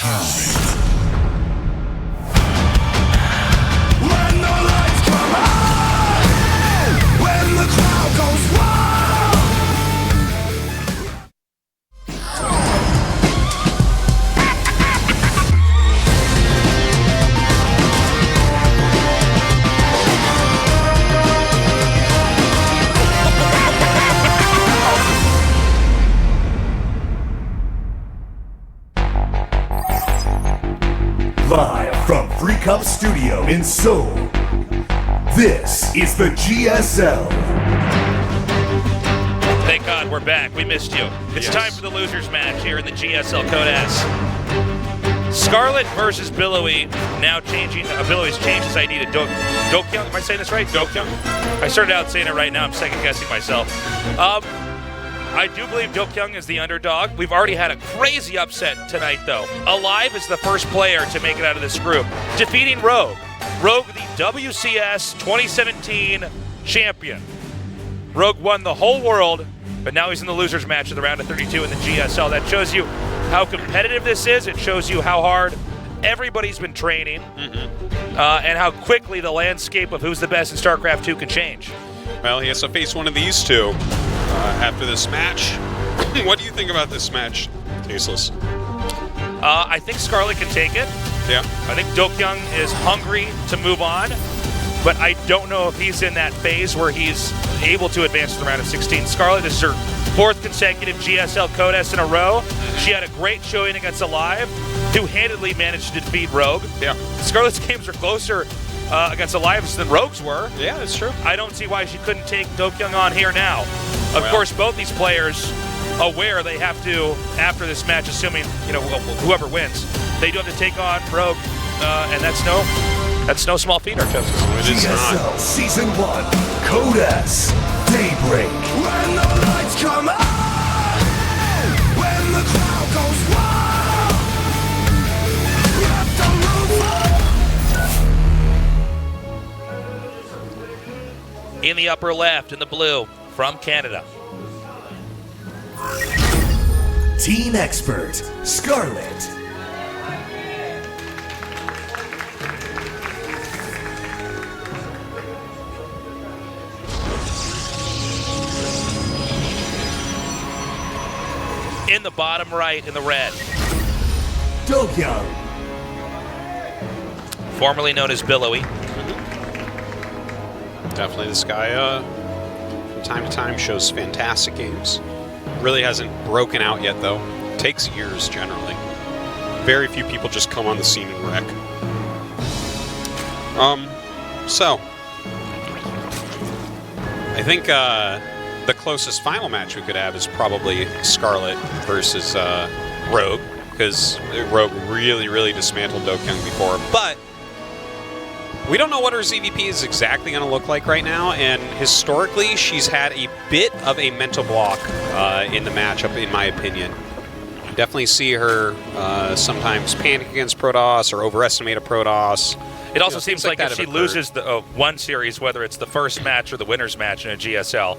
time. When the lights come on, when the crowd goes wild. Live from Free Cup Studio in Seoul, this is the GSL. Thank God we're back. We missed you. It's time for the losers match here in the GSL Code S. Scarlett versus Billowy. Now changing. Billowy's changed his ID to DoKyung. Am I saying this right? DoKyung? I started out saying it right. Now I'm second guessing myself. I do believe DoKyung is the underdog. We've already had a crazy upset tonight, though. Alive is the first player to make it out of this group, defeating Rogue. Rogue, the WCS 2017 champion. Rogue won the whole world, but now he's in the losers match of the round of 32 in the GSL. That shows you how competitive this is. It shows you how hard everybody's been training, and how quickly the landscape of who's the best in StarCraft 2 can change. Well, he has to face one of these two after this match. What do you think about this match, Tasteless? I think Scarlett can take it. Yeah. I think DoKyung is hungry to move on, but I don't know if he's in that phase where he's able to advance to the round of 16. Scarlett is her fourth consecutive GSL Code S in a row. She had a great showing against Alive, two-handedly managed to defeat Rogue. Yeah. Scarlett's games are closer against Alive than Rogue's were. Yeah, that's true. I don't see why she couldn't take DoKyung on here now. Of course, both these players aware they have to, after this match, assuming whoever wins, they do have to take on Rogue, and that's no small feat, Artosis. GSL Season 1, Code S, Daybreak. When the lights come on, when the crowd goes wild, let the roof. In the upper left, in the blue, from Canada. Teen Expert, Scarlett. In the bottom right, in the red. DoKyung. Formerly known as Billowy. Definitely this guy, from time to time, shows fantastic games. Really hasn't broken out yet, though. Takes years, generally. Very few people just come on the scene and wreck. So, I think the closest final match we could have is probably Scarlett versus Rogue, because Rogue really, really dismantled DoKyung before. But we don't know what her ZVP is exactly going to look like right now, and historically, she's had a bit of a mental block in the matchup, in my opinion. You definitely see her sometimes panic against Protoss or overestimate a Protoss. It also seems like if she loses the one series, whether it's the first match or the winner's match in a GSL,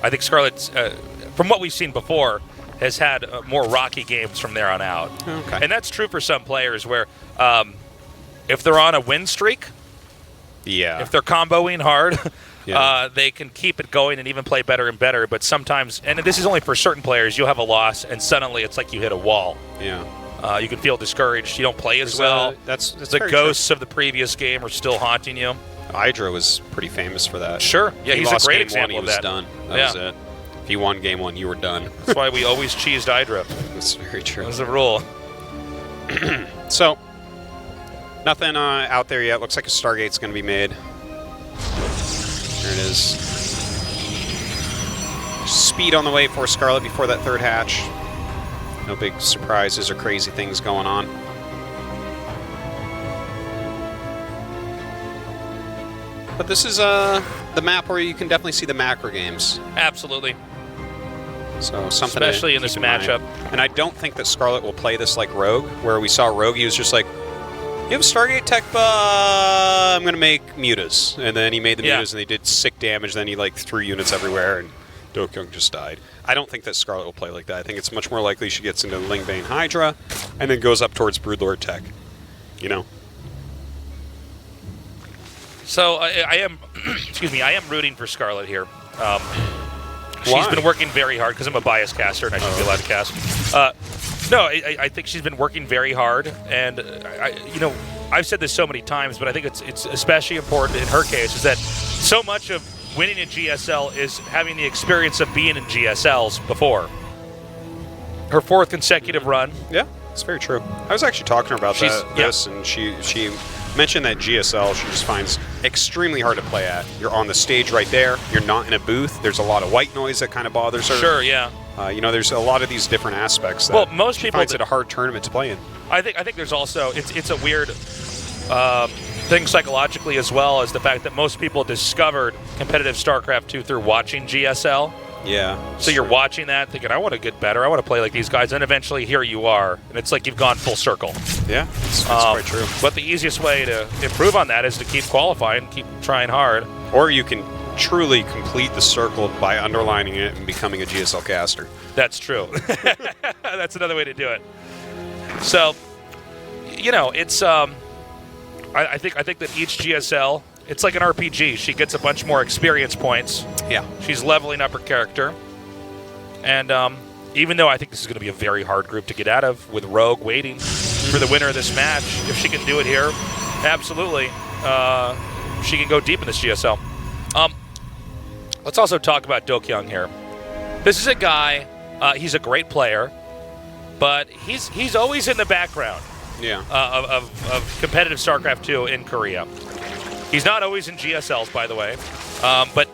I think Scarlett, from what we've seen before, has had more rocky games from there on out. Okay. And that's true for some players where if they're on a win streak, if they're comboing hard, they can keep it going and even play better and better. But sometimes, and this is only for certain players, you'll have a loss and suddenly it's like you hit a wall. Yeah. You can feel discouraged. You don't play as well. That's the ghosts of the previous game are still haunting you. Hydra was pretty famous for that. Sure. Yeah, he's a great game example one, of that. He was done. That was it. If you won game one, you were done. That's why we always cheesed Hydra. That's very true. That was the rule. So, nothing out there yet. Looks like a Stargate's going to be made. There it is. Speed on the way for Scarlett before that third hatch. No big surprises or crazy things going on. But this is the map where you can definitely see the macro games. Absolutely. So something especially in this matchup. And I don't think that Scarlett will play this like Rogue, where we saw Rogue, he was just like, you have Stargate tech, I'm going to make mutas. And then he made the mutas and they did sick damage. Then he like threw units everywhere. And DoKyung just died. I don't think that Scarlett will play like that. I think it's much more likely she gets into Lingbane Hydra and then goes up towards Broodlord Tech. You know? So I am, excuse me, I am rooting for Scarlett here. She's Why? been working very hard because I'm a biased caster and I shouldn't be allowed to cast. No, I think she's been working very hard, and I've said this so many times, but I think it's especially important in her case is that so much of winning in GSL is having the experience of being in GSLs before. Her 4th consecutive run. Yeah, it's very true. I was actually talking to her about this, and she mentioned that GSL she just finds extremely hard to play at. You're on the stage right there. You're not in a booth. There's a lot of white noise that kind of bothers her. Sure, yeah. There's a lot of these different aspects that most people finds it a hard tournament to play in. I think there's also it's a weird thing psychologically as well as the fact that most people discovered competitive StarCraft 2 through watching GSL. Yeah. So you're watching that thinking, I want to get better, I want to play like these guys, and eventually here you are, and it's like you've gone full circle. Yeah, it's quite true. But the easiest way to improve on that is to keep qualifying, keep trying hard. Or you can truly complete the circle by underlining it and becoming a GSL caster. That's true. That's another way to do it. So, it's I think that each GSL, it's like an RPG. She gets a bunch more experience points. Yeah. She's leveling up her character. And even though I think this is going to be a very hard group to get out of, with Rogue waiting for the winner of this match, if she can do it here, absolutely, she can go deep in this GSL. Let's also talk about DoKyung here. This is a guy, he's a great player, but he's always in the background. Yeah. Of competitive StarCraft 2 in Korea. He's not always in GSLs, by the way, but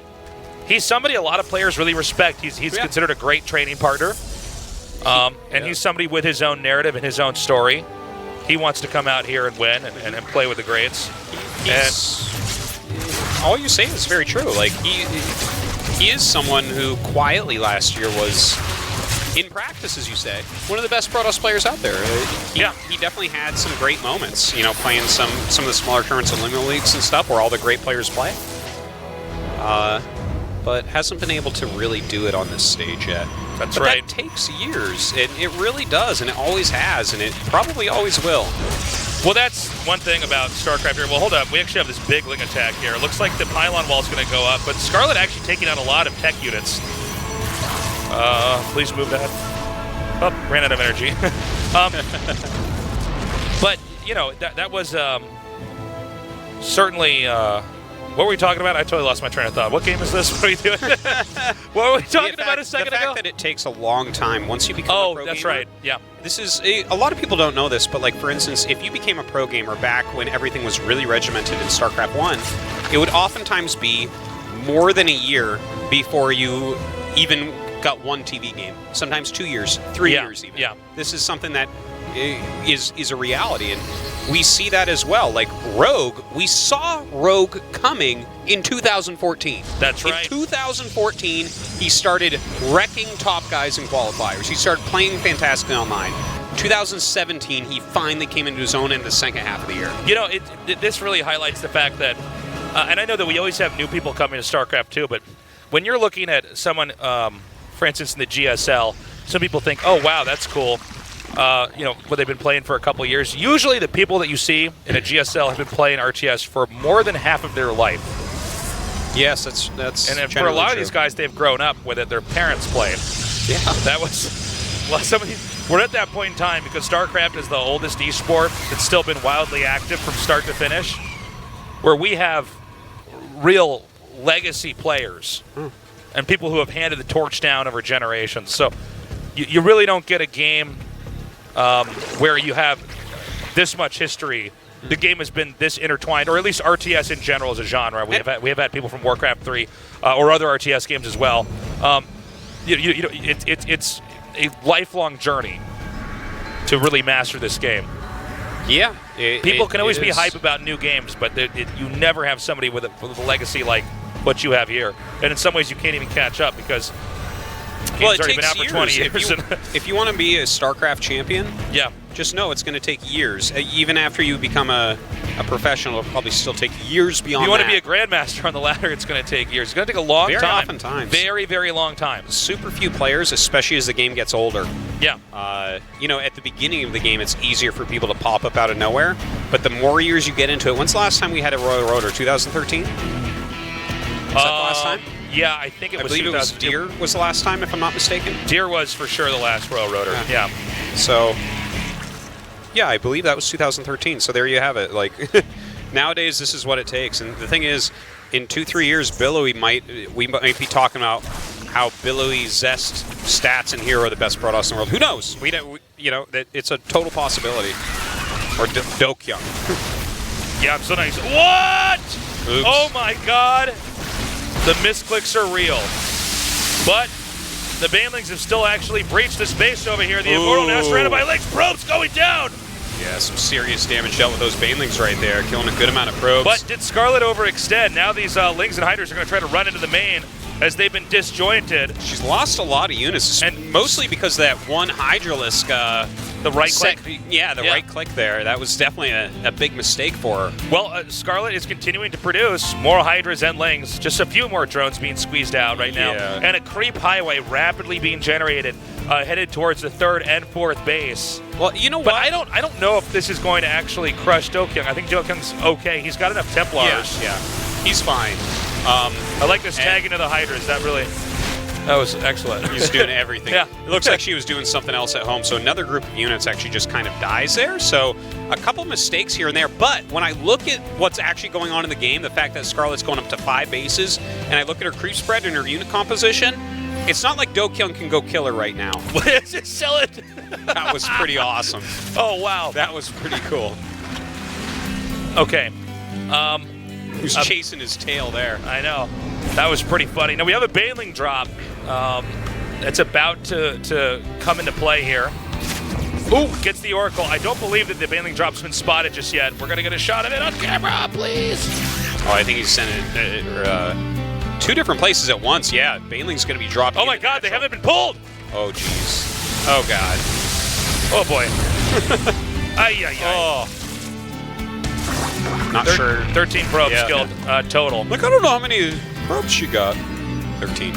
he's somebody a lot of players really respect. He's considered a great training partner, and he's somebody with his own narrative and his own story. He wants to come out here and win and play with the greats. All you say is very true. Like he is someone who quietly last year was, in practice, as you say, one of the best Protoss players out there. He definitely had some great moments, playing some of the smaller tournaments and Limo Leagues and stuff where all the great players play. But hasn't been able to really do it on this stage yet. That's right. That takes years. It really does, and it always has, and it probably always will. Well, that's one thing about StarCraft here. Well, hold up. We actually have this big Ling attack here. It looks like the pylon wall is going to go up, but Scarlett actually taking out a lot of tech units. Please move that. Oh, ran out of energy. But, that was certainly... what were we talking about? I totally lost my train of thought. What game is this? What are you doing? What were we talking about a second ago? The fact that it takes a long time once you become a pro gamer. Oh, that's right. Yeah. This is a lot of people don't know this, but like for instance, if you became a pro gamer back when everything was really regimented in StarCraft 1, it would oftentimes be more than a year before you even got one TV game. Sometimes 2 years, 3 years even. Yeah. This is something that is a reality, and we see that as well. Like Rogue, we saw Rogue coming in 2014. That's right. In 2014, he started wrecking top guys in qualifiers. He started playing fantastically online. 2017, he finally came into his own in the second half of the year. This really highlights the fact that, and I know that we always have new people coming to StarCraft 2, but when you're looking at someone, for instance, in the GSL, some people think, oh, wow, that's cool. What they've been playing for a couple years. Usually the people that you see in a GSL have been playing RTS for more than half of their life. Yes, that's and for a lot of these guys, they've grown up with it. Their parents played. Yeah. That was... Well, we're at that point in time because StarCraft is the oldest esport that's still been wildly active from start to finish, where we have real legacy players and people who have handed the torch down over generations. So you really don't get a game where you have this much history. The game has been this intertwined, or at least RTS in general as a genre. We have had people from Warcraft 3 or other RTS games as well. It's a lifelong journey to really master this game. Yeah. People can always be hype about new games, but you never have somebody with a legacy like what you have here. And in some ways, you can't even catch up because game's already been out for 20 years. If you want to be a StarCraft champion, just know it's going to take years. Even after you become a professional, it'll probably still take years beyond If you want to that. be a grandmaster on the ladder, it's going to take years. It's going to take a long Very time. oftentimes. Very, very long time. Super few players, especially as the game gets older. Yeah. You know, at the beginning of the game, it's easier for people to pop up out of nowhere. But the more years you get into it, when's the last time we had a Royal Rotor? 2013? Was that the last time? Yeah, I think it was. I believe it was Deer was the last time, if I'm not mistaken. Deer was for sure the last Royal Rotor. Yeah. So, yeah, I believe that was 2013. So there you have it. Like, nowadays, this is what it takes. And the thing is, in 2-3 years, we might be talking about how Billowy, Zest, Stats, and Hero are the best Protoss in the world. Who knows? You know, it's a total possibility. Or DoKyung. Yeah, I'm so nice. What? Oops. Oh my God. The misclicks are real. But the Banelings have still actually breached the space over here. The Immortal now surrounded by Lynx. Probes going down. Yeah, some serious damage dealt with those Banelings right there, killing a good amount of probes. But did Scarlett overextend? Now these Lings and Hydras are going to try to run into the main as they've been disjointed. She's lost a lot of units, and mostly because of that one Hydralisk. The right click. Yeah, the right click there. That was definitely a big mistake for her. Well, Scarlett is continuing to produce more Hydras and Lings. Just a few more drones being squeezed out right now. Yeah. And a creep highway rapidly being generated, headed towards the 3rd and 4th base. Well, you know what? But I don't know if this is going to actually crush DoKyung. I think DoKyung's okay. He's got enough Templars. Yeah, he's fine. I like this tag into the Hydras. That was excellent. He's doing everything. Yeah. It looks like she was doing something else at home, so another group of units actually just kind of dies there. So a couple mistakes here and there, but when I look at what's actually going on in the game, the fact that Scarlett's going up to 5 bases, and I look at her creep spread and her unit composition, it's not like DoKyung can go kill her right now. Just sell it. That was pretty awesome. Oh, wow. That was pretty cool. Okay. He was chasing his tail there. I know. That was pretty funny. Now we have a Baneling drop that's about to come into play here. Ooh, gets the Oracle. I don't believe that the Baneling drop's been spotted just yet. We're going to get a shot of it on camera, please. Oh, I think he's sending it 2 different places at once. Yeah, Baneling's going to be dropped. Oh my God, they haven't been pulled. Oh, jeez. Oh, God. Oh, boy. Ay, ay, ay. Oh. Not sure. 13 probes killed total. Look, I don't know how many probes she got. 13.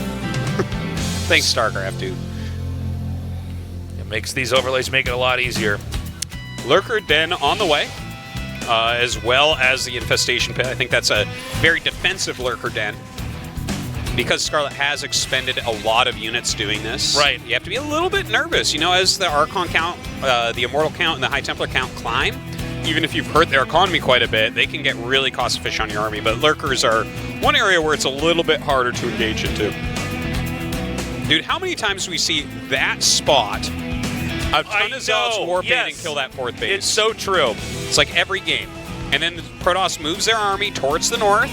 Thanks, StarCraft, dude. It makes these overlays make it a lot easier. Lurker Den on the way, as well as the Infestation Pit. I think that's a very defensive Lurker Den. Because Scarlett has expended a lot of units doing this. Right. You have to be a little bit nervous. You know, as the Archon count, the Immortal count, and the High Templar count climb, even if you've hurt their economy quite a bit, they can get really cost efficient on your army. But Lurkers are one area where it's a little bit harder to engage into. Dude, how many times do we see that spot, a ton of Zealots warband and kill that 4th base? It's so true. It's like every game. And then the Protoss moves their army towards the north,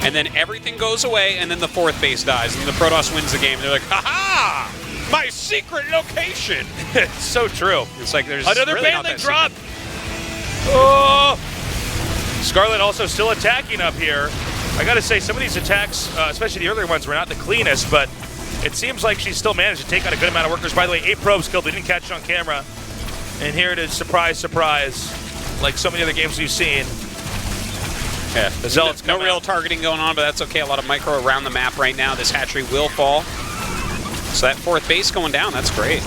and then everything goes away, and then the 4th base dies, and the Protoss wins the game. And they're like, ha-ha! My secret location! It's so true. It's like there's another really not Baneling that drop. secret. Oh! Scarlett also still attacking up here. I gotta say, some of these attacks, especially the earlier ones, were not the cleanest, but it seems like she's still managed to take out a good amount of workers. By the way, 8 probes killed. We didn't catch it on camera. And here it is, surprise, surprise. Like so many other games we've seen. Yeah. The Zealots no real targeting going on, but that's okay. A lot of micro around the map right now. This hatchery will fall. So that 4th base going down, that's great.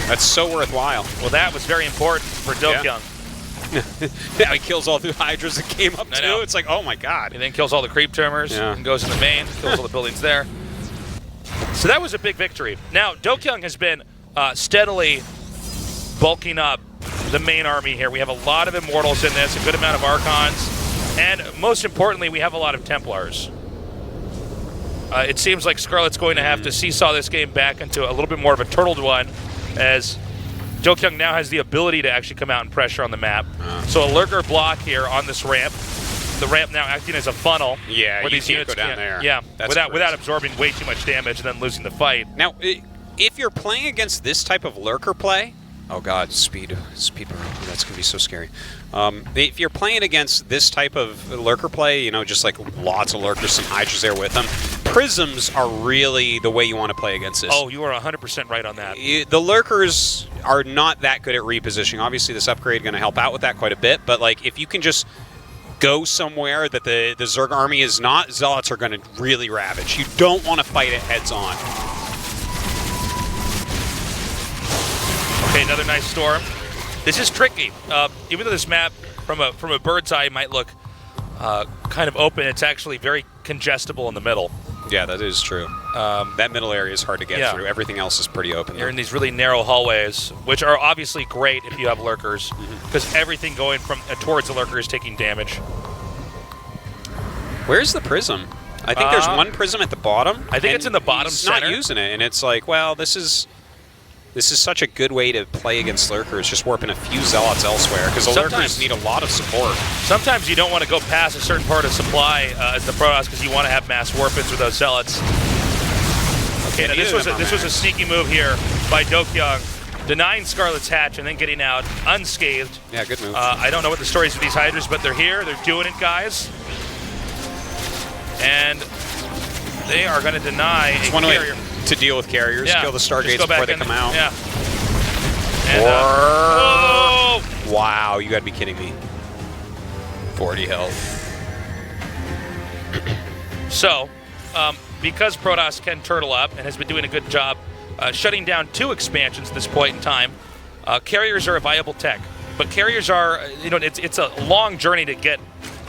That's so worthwhile. Well, that was very important for DoKyung. Yeah. Now he kills all the Hydras that came up too. It's like, oh my God. He then kills all the creep termers and goes in the main, kills all the buildings there. So that was a big victory. Now, DoKyung has been steadily bulking up the main army here. We have a lot of Immortals in this, a good amount of Archons, and most importantly, we have a lot of Templars. It seems like Scarlett's going to have to seesaw this game back into a little bit more of a turtled one, as DoKyung now has the ability to actually come out and pressure on the map. So a lurker block here on this ramp. The ramp now acting as a funnel. Yeah, where you these can't units go down there. Yeah, That's without absorbing way too much damage and then losing the fight. Now, if you're playing against this type of lurker play, oh God, speed, that's gonna be so scary. If you're playing against this type of lurker play, you know, just like lots of lurkers, some Hydras there with them, prisms are really the way you want to play against this. Oh, you are 100% right on that. The lurkers are not that good at repositioning. Obviously, this upgrade going to help out with that quite a bit, but like if you can just go somewhere that the Zerg army is not, Zealots are going to really ravage. You don't want to fight it heads on. Okay, another nice storm. This is tricky. Even though this map from a bird's eye might look kind of open, it's actually very congestible in the middle. Yeah, that is true. That middle area is hard to get through. Everything else is pretty open. You're in these really narrow hallways, which are obviously great if you have lurkers, because everything going from towards the lurker is taking damage. Where's the prism? I think there's one prism at the bottom. I think it's in the bottom he's center. Not using it, and it's like, well, this is such a good way to play against lurkers, just warping a few zealots elsewhere, because the lurkers need a lot of support. Sometimes you don't want to go past a certain part of supply as the Protoss, because you want to have mass warp-ins with those zealots. Okay, now this was a sneaky move here by DoKyung, denying Scarlett's hatch and then getting out unscathed. Yeah, good move. I don't know what the story is with these Hydras, but they're here. They're doing it, guys. And they are going to deny a carrier. To deal with carriers, kill the Stargates before they come out. Yeah. And, wow, you gotta be kidding me. 40 health. So, because Protoss can turtle up and has been doing a good job shutting down 2 expansions at this point in time, carriers are a viable tech. But carriers are, it's a long journey to get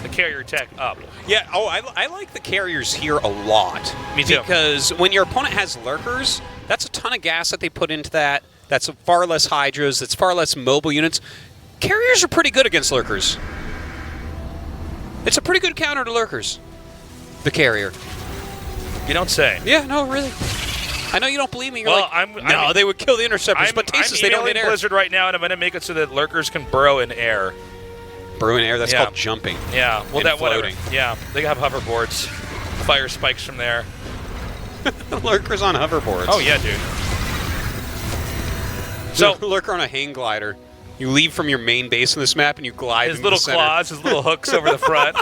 the carrier tech up. Yeah, I like the carriers here a lot. Me too. Because when your opponent has lurkers, that's a ton of gas that they put into that. That's far less Hydras, that's far less mobile units. Carriers are pretty good against lurkers. It's a pretty good counter to lurkers. The carrier. You don't say. Yeah, no, really. I know you don't believe me. You're well, like, they would kill the interceptors, but Tasis, they don't get air. Blizzard right now, and I'm going to make it so that lurkers can burrow in air. Burrow in air? That's called jumping. Yeah, well, that floating. Whatever. Yeah, they have hoverboards. Fire spikes from there. Lurkers on hoverboards. Oh, yeah, dude. So, lurker on a hang glider. You leave from your main base in this map and you glide his little claws, his little hooks over the front.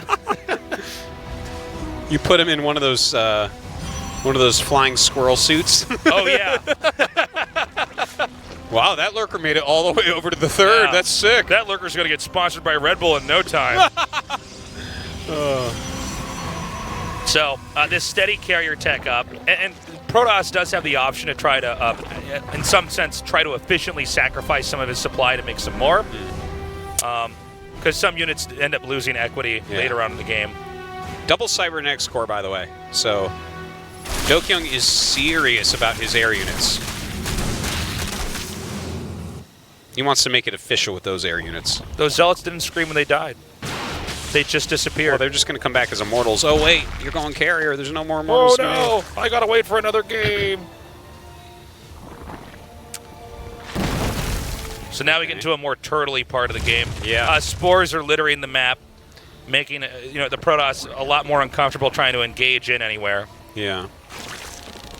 You put him in one of those flying squirrel suits. Oh, yeah. Wow, that lurker made it all the way over to the third. Yeah. That's sick. That lurker's going to get sponsored by Red Bull in no time. So, this steady carrier tech up, and Protoss does have the option to try to, in some sense, try to efficiently sacrifice some of his supply to make some more. Because some units end up losing equity later on in the game. Double cybernetics core, by the way. So, DoKyung is serious about his air units. He wants to make it official with those air units. Those zealots didn't scream when they died. They just disappeared. Well, they're just going to come back as immortals. Oh, wait, you're going carrier. There's no more immortals. Oh, no. I got to wait for another game. So now we get into a more turtley part of the game. Yeah. Spores are littering the map, making the Protoss a lot more uncomfortable trying to engage in anywhere. Yeah.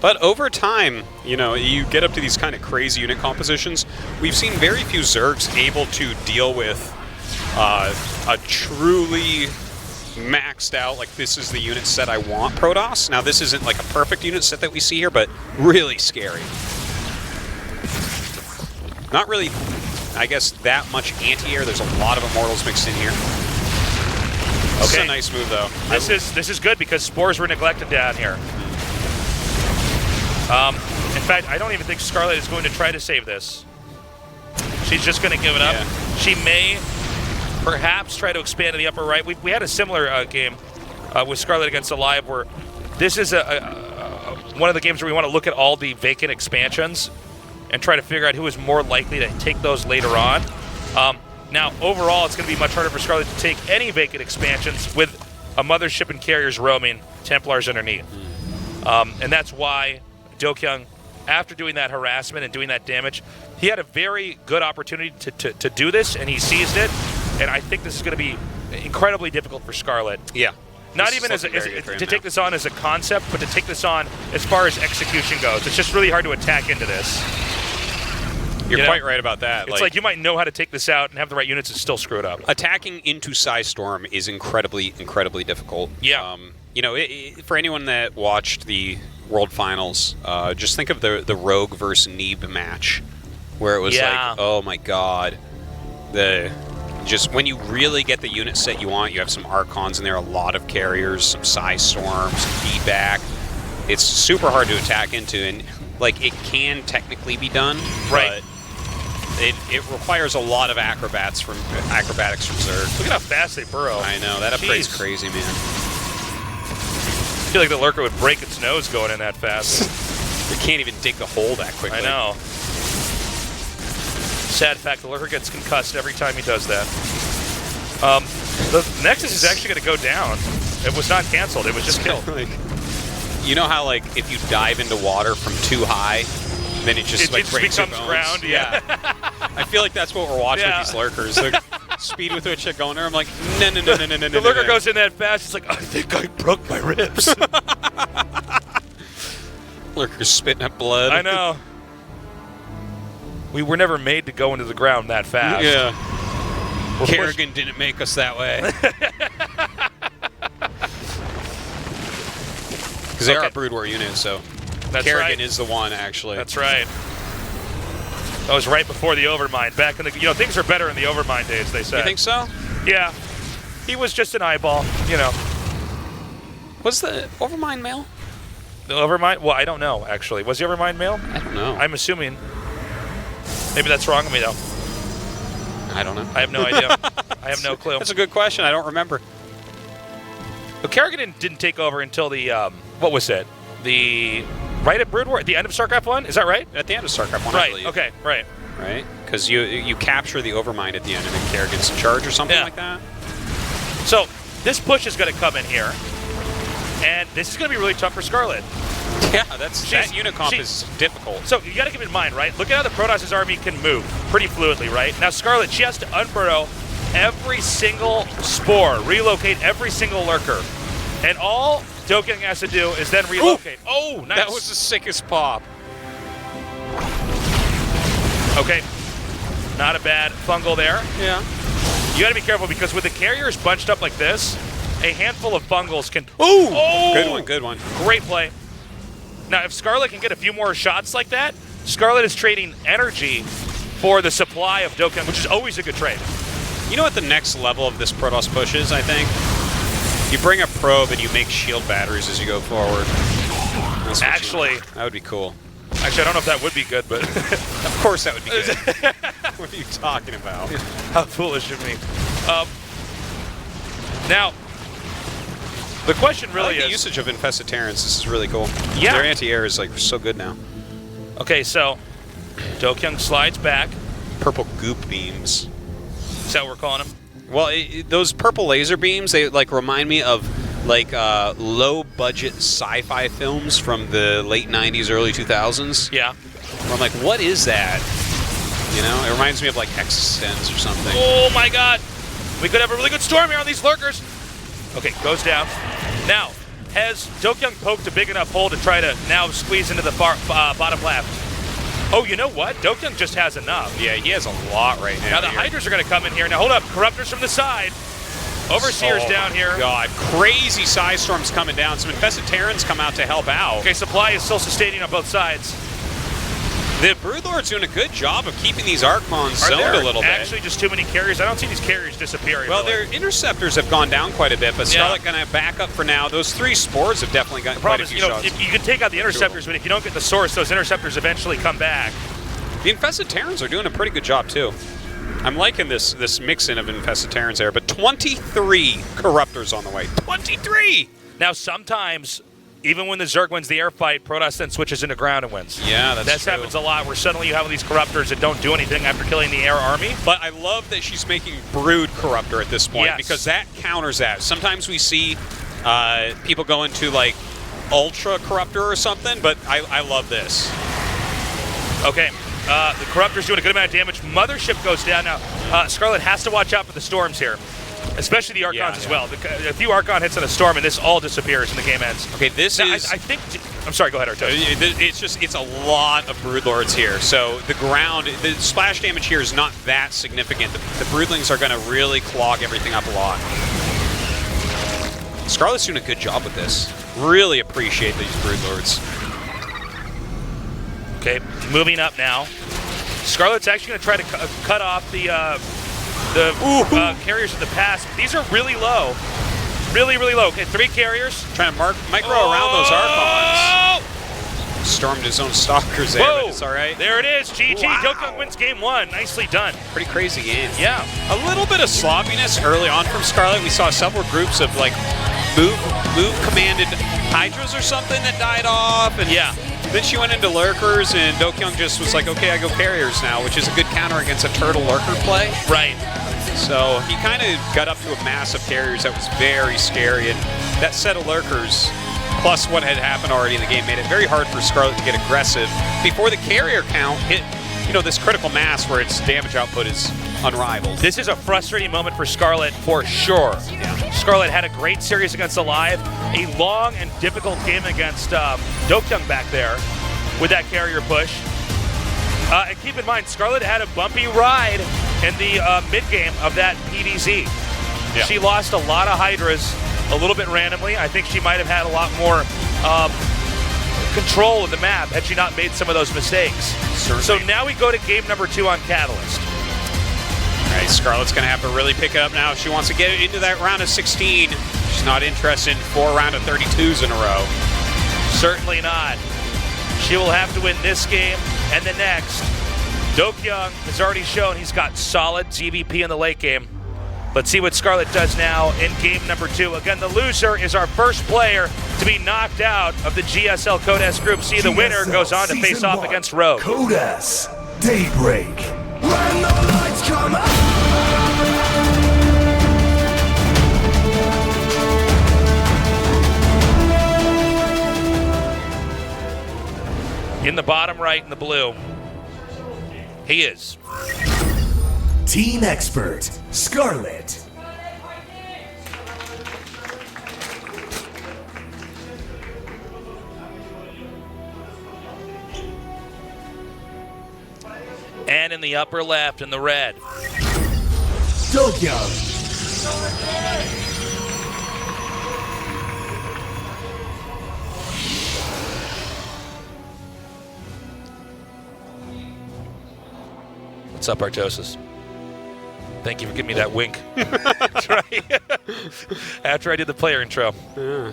But over time, you get up to these kind of crazy unit compositions. We've seen very few Zergs able to deal with a truly maxed out, like, this is the unit set I want Protoss. Now, this isn't like a perfect unit set that we see here, but really scary. Not really, I guess, that much anti-air. There's a lot of immortals mixed in here. Okay. This is a nice move, though. This is good because spores were neglected down here. In fact, I don't even think Scarlett is going to try to save this. She's just going to give it up. She may perhaps try to expand to the upper right. We had a similar game with Scarlett against Alive where this is one of the games where we want to look at all the vacant expansions and try to figure out who is more likely to take those later on. Now, overall, it's going to be much harder for Scarlett to take any vacant expansions with a mothership and carriers roaming, Templars underneath. And that's why DoKyung, after doing that harassment and doing that damage, he had a very good opportunity to do this, and he seized it. And I think this is going to be incredibly difficult for Scarlett. Yeah. Not even to take this on as a concept, but to take this on as far as execution goes. It's just really hard to attack into this. You're quite right about that. It's like you might know how to take this out and have the right units and still screw it up. Attacking into Psystorm is incredibly, incredibly difficult. Yeah. you know, for anyone that watched the World Finals, just think of the Rogue versus Neeb match, where it was like, oh my god, just when you really get the unit set you want, you have some Archons in there, a lot of carriers, some Psy Storms, some feedback. It's super hard to attack into, and like it can technically be done, right? But it requires a lot of acrobatics from Zerg. Look at how fast they burrow. I know, that upgrade's crazy, man. I feel like the Lurker would break its nose going in that fast. It can't even dig the hole that quickly. I know. Sad fact, the Lurker gets concussed every time he does that. The Nexus is actually going to go down. It was not canceled. It was just killed. You know how, like, if you dive into water from too high, then it just breaks becomes your bones? ground, yeah. I feel like that's what we're watching with these Lurkers. The speed with which they're going there, I'm like, no. The Lurker goes in that fast, it's like, I think I broke my ribs. Lurker's spitting up blood. I know. We were never made to go into the ground that fast. Yeah. Kerrigan didn't make us that way. Because they are a Brood War unit, so Kerrigan is the one, actually. That's right. That was right before the Overmind. Back in the, things are better in the Overmind days, they said. You think so? Yeah. He was just an eyeball, Was the Overmind male? The Overmind? Well, I don't know, actually. Was the Overmind male? I don't know. I'm assuming. Maybe that's wrong of me, though. I don't know. I have no idea. I have no clue. That's a good question. I don't remember. But Kerrigan didn't take over until the, what was it? Right at Brood War? At the end of StarCraft 1? Is that right? At the end of StarCraft 1, right. I believe. Okay, right. Right? Because you capture the Overmind at the end and then Kerrigan's in charge or something like that. So, this push is going to come in here. And this is going to be really tough for Scarlett. Yeah, that unit comp is difficult. So you got to keep in mind, right? Look at how the Protoss' army can move pretty fluidly, right? Now Scarlett, she has to unburrow every single spore, relocate every single lurker, and all DoKyung has to do is then relocate. Ooh, oh, nice! That was the sickest pop. Okay, not a bad fungal there. Yeah. You got to be careful because with the carriers bunched up like this, a handful of fungals can. Ooh! Oh! Good one. Good one. Great play. Now, if Scarlett can get a few more shots like that, Scarlett is trading energy for the supply of DoKyung, which is always a good trade. You know what the next level of this Protoss push is, I think? You bring a probe and you make shield batteries as you go forward. Actually, that would be cool. Actually, I don't know if that would be good, but... Of course that would be good. What are you talking about? How foolish of me. Now... The question really is... the usage of Infested Terrans. This is really cool. Yeah. Their anti-air is like so good now. Okay, so DoKyung slides back. Purple goop beams. Is that what we're calling them? Well, those purple laser beams, they like remind me of like low-budget sci-fi films from the late 90s, early 2000s. Yeah. Where I'm like, what is that? You know, it reminds me of like Existence or something. Oh my god! We could have a really good storm here on these lurkers. Okay, goes down. Now, has DoKyung poked a big enough hole to try to now squeeze into the far, bottom left? Oh, you know what? DoKyung just has enough. Yeah, he has a lot right now. Now the Hydras are going to come in here. Now hold up, Corruptors from the side. Overseer's down here. God, crazy Psy Storms coming down. Some Infested Terrans come out to help out. Okay, supply is still sustaining on both sides. The Broodlord's doing a good job of keeping these Archons zoned a little bit. Actually just too many carriers? I don't see these carriers disappearing. Well, really. their interceptors have gone down quite a bit, but Scarlett going to back up for now. Those 3 spores have definitely gotten quite a few shots. If you can take out the interceptors, but if you don't get the source, those interceptors eventually come back. The Infested Terrans are doing a pretty good job, too. I'm liking this mix-in of Infested Terrans there, but 23 Corruptors on the way. 23! Now, sometimes... Even when the Zerg wins the air fight, Protoss then switches into ground and wins. Yeah, that's true. That happens a lot, where suddenly you have these Corruptors that don't do anything after killing the air army. But I love that she's making Brood Corruptor at this point, because that counters that. Sometimes we see people go into, like, Ultra Corruptor or something, but I love this. Okay, the Corruptor's doing a good amount of damage. Mothership goes down now. Scarlett has to watch out for the storms here. Especially the Archons as well. A few Archon hits on a storm, and this all disappears, and the game ends. Okay, this is... I think... I'm sorry, go ahead, Arto. It's a lot of Broodlords here. So the splash damage here is not that significant. The Broodlings are going to really clog everything up a lot. Scarlett's doing a good job with this. Really appreciate these Brood Lords. Okay, moving up now. Scarlett's actually going to try to cut off the carriers of the pass. These are really low. Really, really low. Okay, 3 carriers. Trying to micro around those Archons. Stormed his own Stalkers there, but it's all right. There it is. GG. Wow. DoKyung wins game 1. Nicely done. Pretty crazy game. Yeah. A little bit of sloppiness early on from Scarlett. We saw several groups of like move commanded Hydras or something that died off, and then she went into Lurkers, and DoKyung just was like, okay, I go carriers now, which is a good counter against a turtle Lurker play. Right. So he kind of got up to a mass of carriers that was very scary, and that set of Lurkers, plus what had happened already in the game, made it very hard for Scarlett to get aggressive before the carrier count hit, this critical mass where its damage output is unrivaled. This is a frustrating moment for Scarlett for sure. Yeah. Scarlett had a great series against Alive, a long and difficult game against DoKyung back there with that carrier push. And keep in mind, Scarlett had a bumpy ride in the mid-game of that PDZ. Yeah. She lost a lot of Hydras a little bit randomly. I think she might have had a lot more control of the map had she not made some of those mistakes. Certainly. So now we go to game number 2 on Catalyst. All right, Scarlett's going to have to really pick it up now if she wants to get into that round of 16. She's not interested in 4 round of 32s in a row. Certainly not. She will have to win this game and the next. DoKyung has already shown he's got solid ZVP in the late game. Let's see what Scarlett does now in game number 2. Again, the loser is our first player to be knocked out of the GSL Code S Group C. The winner goes on to face off against Rogue. Code S Daybreak. When the lights come out. In the bottom right in the blue, he is Team Expert, Scarlett. and in the upper left in the red, DoKyung. What's up, Artosis? Thank you for giving me that wink. After I did the player intro. Yeah.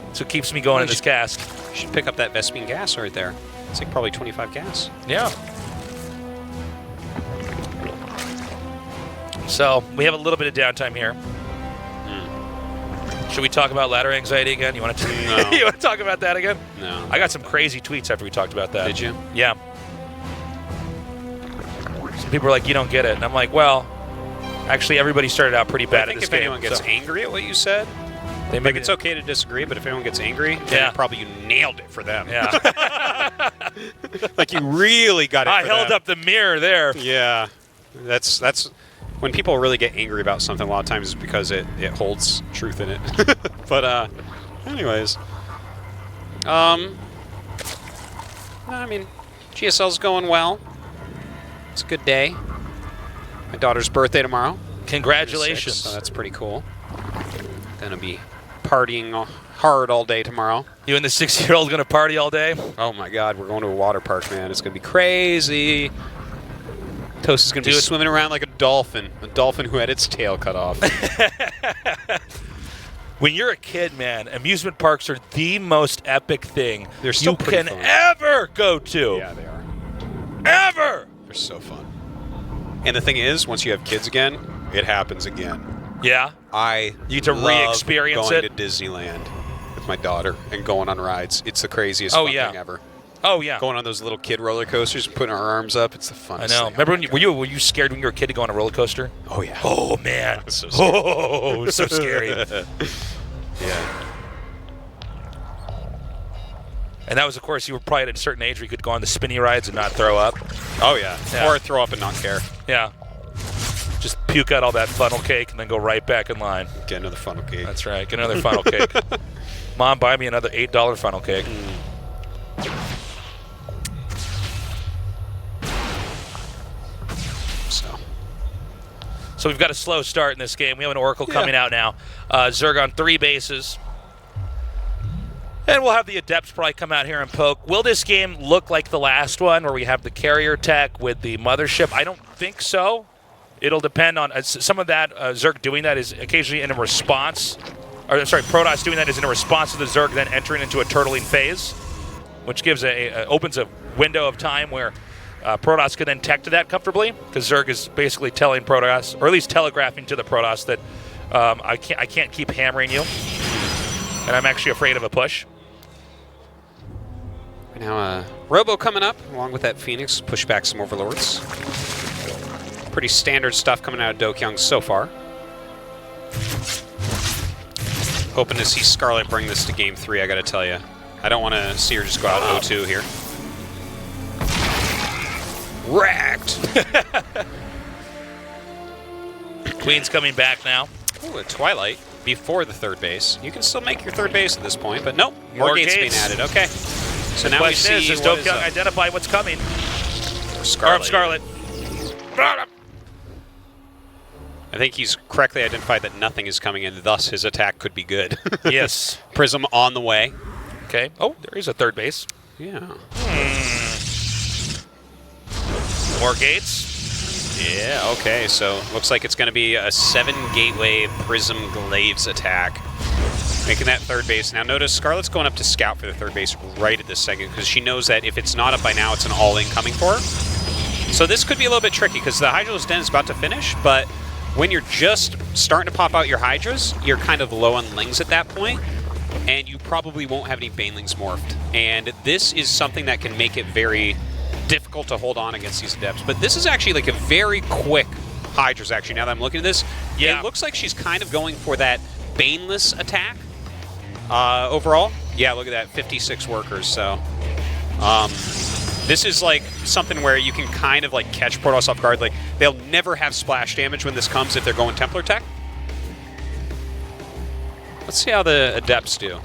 That's what keeps me going in this cast. You should pick up that Vespine gas right there. It's like probably 25 gas. Yeah. So, we have a little bit of downtime here. Should we talk about ladder anxiety again? You want to No. you want to talk about that again? No. I got some crazy tweets after we talked about that. Did you? Yeah. Some people were like, you don't get it. And I'm like, well, actually, everybody started out pretty bad I at think this if game. anyone gets so angry at what you said, they like maybe it's okay to disagree, but if anyone gets angry, Yeah. then probably you nailed it for them. Yeah. Like you really got it I for held them. up the mirror there. Yeah. That's when people really get angry about something, a lot of times it's because it holds truth in it. But anyways. I mean, GSL's going well. It's a good day. My daughter's birthday tomorrow. Congratulations. So that's pretty cool. Gonna be partying hard all day tomorrow. You and the 6-year-old going to party all day? Oh my God, we're going to a water park, man. It's gonna be crazy. Toast is gonna be swimming around like a dolphin who had its tail cut off. When you're a kid, man, amusement parks are the most epic thing They're still you pretty can fun. ever go to. Yeah, they are. Ever! They're so fun. And the thing is, once you have kids again, it happens again. Yeah? I You get to love re-experience going it? to Disneyland with my daughter and going on rides. It's the craziest Oh, fun yeah. thing ever. Oh, yeah. Going on those little kid roller coasters and putting our arms up, it's the I funnest know. thing. Remember when were you scared when you were a kid to go on a roller coaster? Oh, yeah. Oh, man. was so scary. Oh, so scary. Yeah. And that was, of course, you were probably at a certain age where you could go on the spinny rides and not throw up. Oh, yeah. Yeah. Or throw up and not care. Yeah. Just puke out all that funnel cake and then go right back in line. Get another funnel cake. That's right. Get another funnel cake. Mom, buy me another $8 funnel cake. So we've got a slow start in this game. We have an Oracle coming out now. Zerg on 3 bases. And we'll have the Adepts probably come out here and poke. Will this game look like the last one where we have the carrier tech with the mothership? I don't think so. It'll depend on some of that. Zerg doing that is occasionally in a response. Or sorry, Protoss doing that is in a response to the Zerg then entering into a turtling phase, which gives opens a window of time where Protoss can then tech to that comfortably, because Zerg is basically telling Protoss, or at least telegraphing to the Protoss that I can't keep hammering you, and I'm actually afraid of a push. Now, Robo coming up, along with that Phoenix, push back some Overlords. Pretty standard stuff coming out of DoKyung so far. Hoping to see Scarlett bring this to Game 3, I gotta tell you. I don't want to see her just go out 0-2 here. Wrecked! Queen's coming back now. Ooh, a Twilight before the third base. You can still make your third base at this point, but nope, more gates being added. Okay. So now we see does DoKyung identify what's coming? Scarlett. I think he's correctly identified that nothing is coming in, thus his attack could be good. Yes. Prism on the way. Okay. Oh, there is a third base. Yeah. More gates. Yeah, okay, so looks like it's going to be a 7-gateway Prism Glaives attack. Making that third base. Now notice Scarlett's going up to scout for the third base right at this second, because she knows that if it's not up by now, it's an all-in coming for her. So this could be a little bit tricky, because the Hydra's Den is about to finish, but when you're just starting to pop out your Hydras, you're kind of low on Lings at that point, and you probably won't have any Banelings morphed. And this is something that can make it very difficult to hold on against these Adepts. But this is actually like a very quick Hydras, actually, now that I'm looking at this. Yeah. It looks like she's kind of going for that Baneless attack overall. Yeah, look at that, 56 workers, so... this is like something where you can kind of like catch Protoss off guard. Like, they'll never have splash damage when this comes if they're going Templar tech. Let's see how the Adepts do.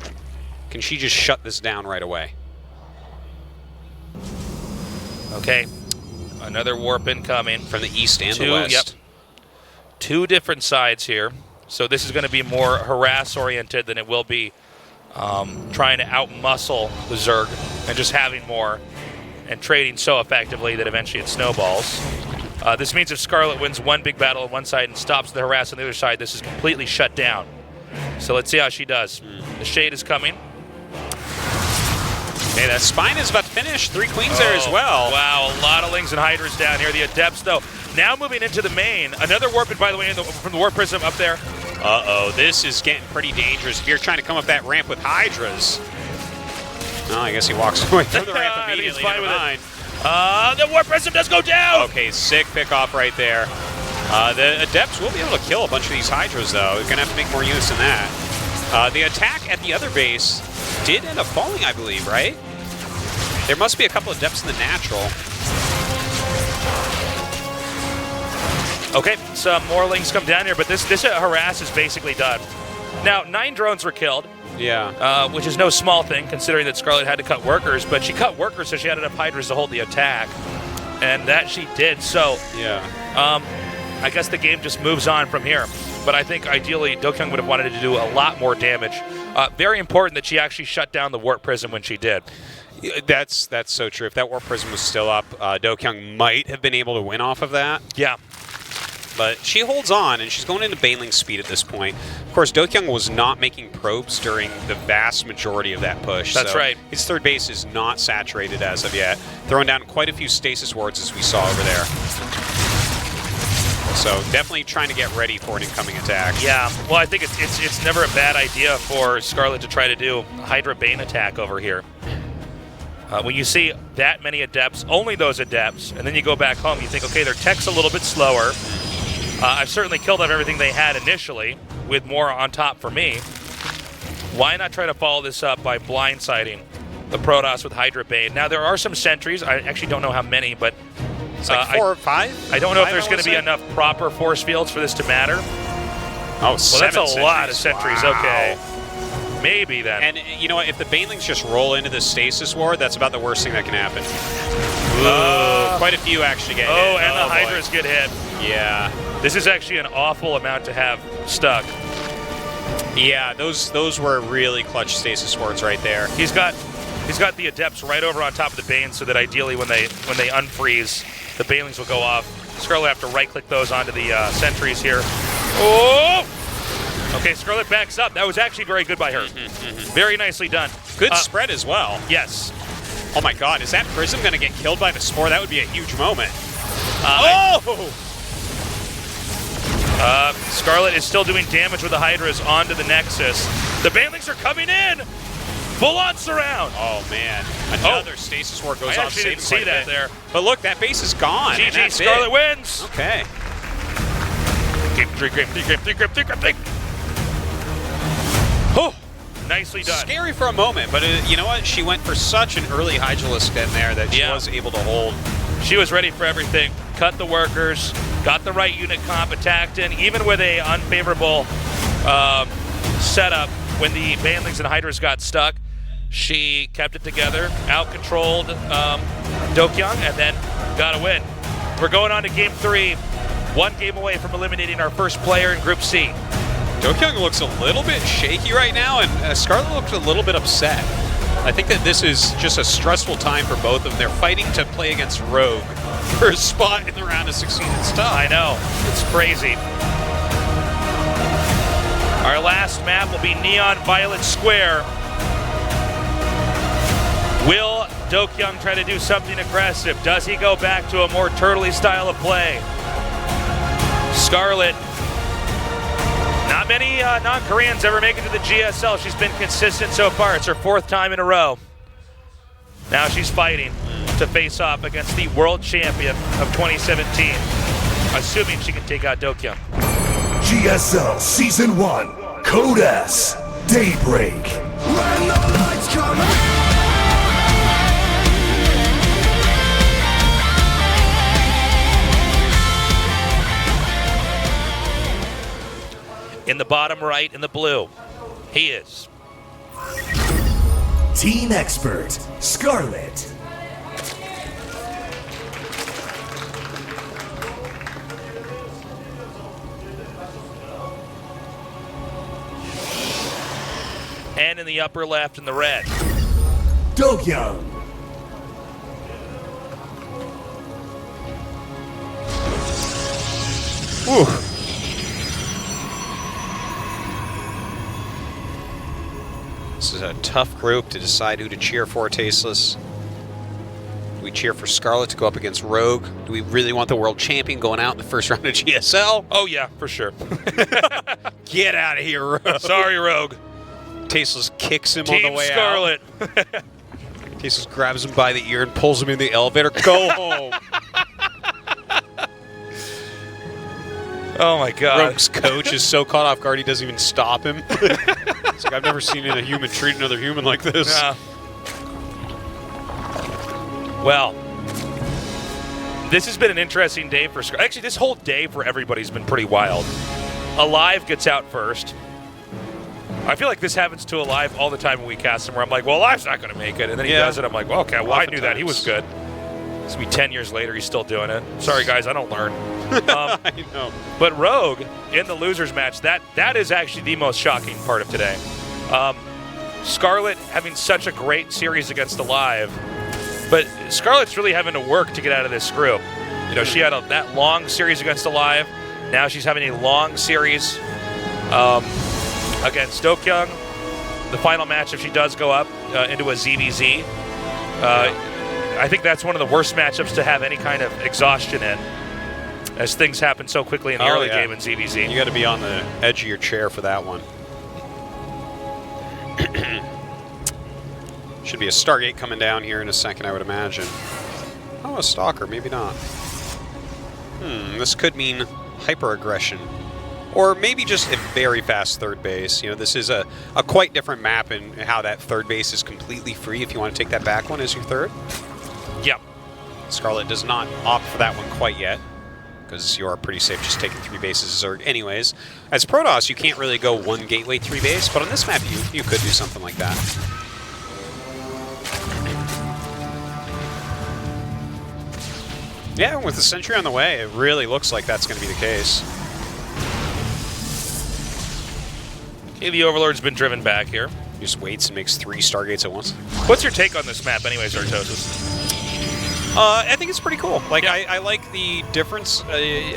Can she just shut this down right away? Okay. Another warp incoming. From the east and the west. Yep. 2 different sides here. So this is going to be more harass-oriented than it will be trying to out-muscle the Zerg and just having more and trading so effectively that eventually it snowballs. This means if Scarlett wins one big battle on one side and stops the harass on the other side, this is completely shut down. So let's see how she does. The Shade is coming. Okay, that Spine is about to finish. 3 Queens there as well. Wow, a lot of Lings and Hydras down here. The Adepts, though, now moving into the main. Another warp, by the way, from the Warp Prism up there. Uh-oh, this is getting pretty dangerous if you're trying to come up that ramp with Hydras. Oh, I guess he walks away from the ramp immediately. He's fine with it. The Warp Prism does go down! Okay, sick pickoff right there. The Adepts will be able to kill a bunch of these Hydras, though. They're going to have to make more units than that. The attack at the other base did end up falling, I believe, right? There must be a couple of Adepts in the natural. Okay, some more Lings come down here, but this harass is basically done. Now, 9 drones were killed. Yeah. Which is no small thing, considering that Scarlett had to cut workers, but she cut workers so she had enough Hydras to hold the attack. And that she did, so... Yeah. I guess the game just moves on from here. But I think ideally DoKyung would have wanted to do a lot more damage. Very important that she actually shut down the Warp Prism when she did. That's so true. If that Warp Prism was still up, DoKyung might have been able to win off of that. Yeah. But she holds on, and she's going into Baneling speed at this point. Of course, DoKyung was not making probes during the vast majority of that push. That's right. His third base is not saturated as of yet. Throwing down quite a few stasis wards as we saw over there. So definitely trying to get ready for an incoming attack. Yeah, well, I think it's never a bad idea for Scarlett to try to do a Hydra Bane attack over here. When you see that many Adepts, only those Adepts, and then you go back home, you think, okay, their tech's a little bit slower. I've certainly killed off everything they had initially, with more on top for me. Why not try to follow this up by blindsiding the Protoss with Hydra Bane? Now, there are some sentries. I actually don't know how many, but... It's like 4 or 5? I don't know if there's going to be enough proper force fields for this to matter. Oh, well, that's a lot of sentries. Wow. Okay. Maybe then. And you know what? If the Banelings just roll into the stasis ward, that's about the worst thing that can happen. Quite a few actually get hit. And the Hydras get hit. Yeah. This is actually an awful amount to have stuck. Yeah, those were really clutch stasis wards right there. He's got the Adepts right over on top of the Banes, so that ideally when they unfreeze, the Banelings will go off. Scarlett will have to right-click those onto the sentries here. Oh! Okay, Scarlett backs up. That was actually very good by her. Very nicely done. Good spread as well. Yes. Oh my God, is that Prism going to get killed by the Spore? That would be a huge moment. Scarlett is still doing damage with the Hydras onto the Nexus. The Banelings are coming in! Full-on surround! Oh man, another stasis ward goes I off. actually didn't see that there. But look, that base is gone. and GG, that's Scarlett it. wins! Okay. Game 3. Oh, nicely done. Scary for a moment, but you know what? She went for such an early Hydralisk in there that she was able to hold. She was ready for everything. Cut the workers, got the right unit comp, attacked in, even with a unfavorable setup when the Banelings and Hydras got stuck. She kept it together, out-controlled DoKyung, and then got a win. We're going on to Game 3, 1 game away from eliminating our first player in Group C. DoKyung looks a little bit shaky right now, and Scarlett looks a little bit upset. I think that this is just a stressful time for both of them. They're fighting to play against Rogue for a spot in the round of 16. It's tough. I know, it's crazy. Our last map will be Neon Violet Square. Will DoKyung try to do something aggressive? Does he go back to a more turtley style of play? Scarlett, not many non-Koreans ever make it to the GSL. She's been consistent so far. It's her 4th time in a row. Now she's fighting to face off against the world champion of 2017, assuming she can take out DoKyung. GSL Season 1, Code S, Daybreak. When the lights come out. In the bottom right, in the blue, he is Team Expert, Scarlett. and in the upper left in the red, DoKyung. This is a tough group to decide who to cheer for, Tasteless. Do we cheer for Scarlett to go up against Rogue? Do we really want the world champion going out in the first round of GSL? oh yeah, for sure. Get out of here, Rogue. Sorry, Rogue. Tasteless kicks him Team on the way Scarlett. out. Tasteless grabs him by the ear and pulls him in the elevator. Go home. Oh my God. Rogue's coach is so caught off guard he doesn't even stop him. It's like, I've never seen a human treat another human like this. Yeah. Well, this has been an interesting day for Scarlett. Actually, this whole day for everybody's been pretty wild. Alive gets out first. I feel like this happens to Alive all the time when we cast him, where I'm like, well, Alive's not going to make it. And then he does it. I'm like, well, okay, well, I knew that. He was good. It's going to be 10 years later. He's still doing it. Sorry, guys, I don't learn. I know. But Rogue, in the losers match, that is actually the most shocking part of today. Scarlett having such a great series against Alive, but Scarlett's really having to work to get out of this group. You know, she had that long series against Alive. Now she's having a long series against DoKyung. The final match, if she does go up into a ZVZ, I think that's one of the worst matchups to have any kind of exhaustion in, as things happen so quickly in the early game in ZVZ. You got to be on the edge of your chair for that one. Should be a Stargate coming down here in a second, I would imagine. Oh, a Stalker, maybe not. This could mean hyper-aggression. Or maybe just a very fast third base. You know, this is a quite different map in how that third base is completely free if you want to take that back one as your third. Yep. Scarlett does not opt for that one quite yet, because you are pretty safe just taking 3 bases as Zerg. Anyways, as Protoss, you can't really go 1 gateway 3 base, but on this map, you could do something like that. Yeah, with the Sentry on the way, it really looks like that's going to be the case. Okay, the Overlord's been driven back here. He just waits and makes 3 Stargates at once. What's your take on this map anyways, Artosis? I think it's pretty cool. Like, yeah. I like the difference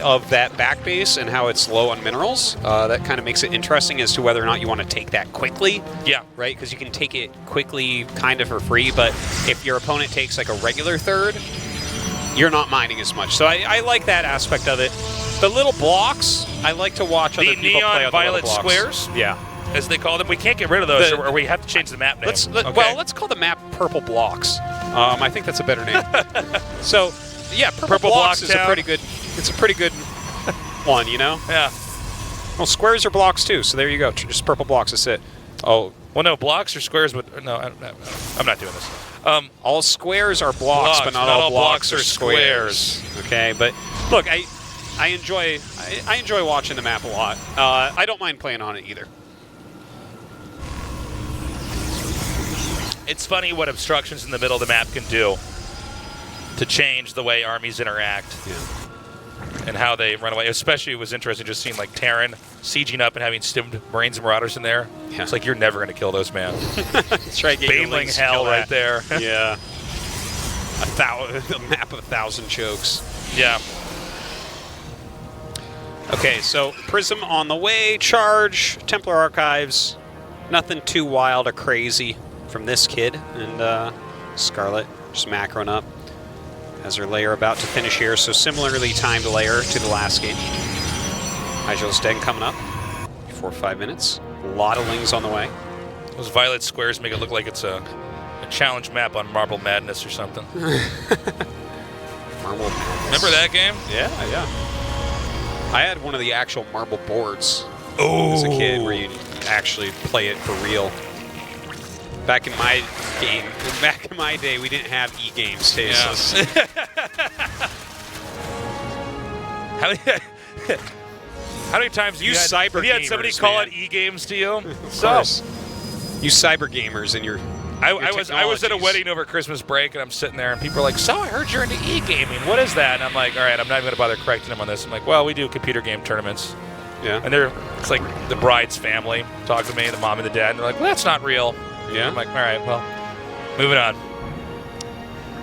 of that back base and how it's low on minerals. That kind of makes it interesting as to whether or not you want to take that quickly. Yeah. Right? Because you can take it quickly kind of for free, but if your opponent takes like a regular third, you're not mining as much. So I like that aspect of it. The little blocks, I like to watch other people play on the little neon violet blocks. squares? Yeah. As they call them. We can't get rid of those, or we have to change the map name. Well, let's call the map Purple Blocks. I think that's a better name. So, yeah, Purple Blocks is a pretty good. It's a pretty good one, you know. Yeah. Well, squares are blocks too, so there you go. Just Purple Blocks. That's it. Oh, well, no, blocks or squares, but no, I'm not doing this. all squares are blocks, but not all blocks are squares. Okay, but look, I enjoy watching the map a lot. I don't mind playing on it either. It's funny what obstructions in the middle of the map can do to change the way armies interact. Yeah. And how they run away. Especially, it was interesting just seeing like Terran sieging up and having stimmed Marines and Marauders in there. Yeah. It's like, you're never going to kill those, man. That's right. Baneling hell right there. Yeah. A map of 1,000 chokes. Yeah. Okay, so Prism on the way, charge, Templar Archives. Nothing too wild or crazy from this kid. And Scarlett just macroing up as her layer about to finish here. So similarly timed layer to the last game. Hydral's Den coming up before 5 minutes. A lot of Lings on the way. Those violet squares make it look like it's a challenge map on Marble Madness or something. Marble Madness. Remember that game? Yeah. I had one of the actual marble boards as a kid where you actually play it for real. Back in my day, we didn't have e-games, Stasis. Yeah. How many times have you had somebody call it e-games to you? You cyber gamers and your I was at a wedding over Christmas break, and I'm sitting there, and people are like, "So I heard you're into e-gaming. What is that?" And I'm like, "All right, I'm not even going to bother correcting them on this." I'm like, "Well, we do computer game tournaments." Yeah. And it's like the bride's family talk to me, the mom and the dad, and they're like, "Well, that's not real." Yeah. I'm like, "All right, well, moving on."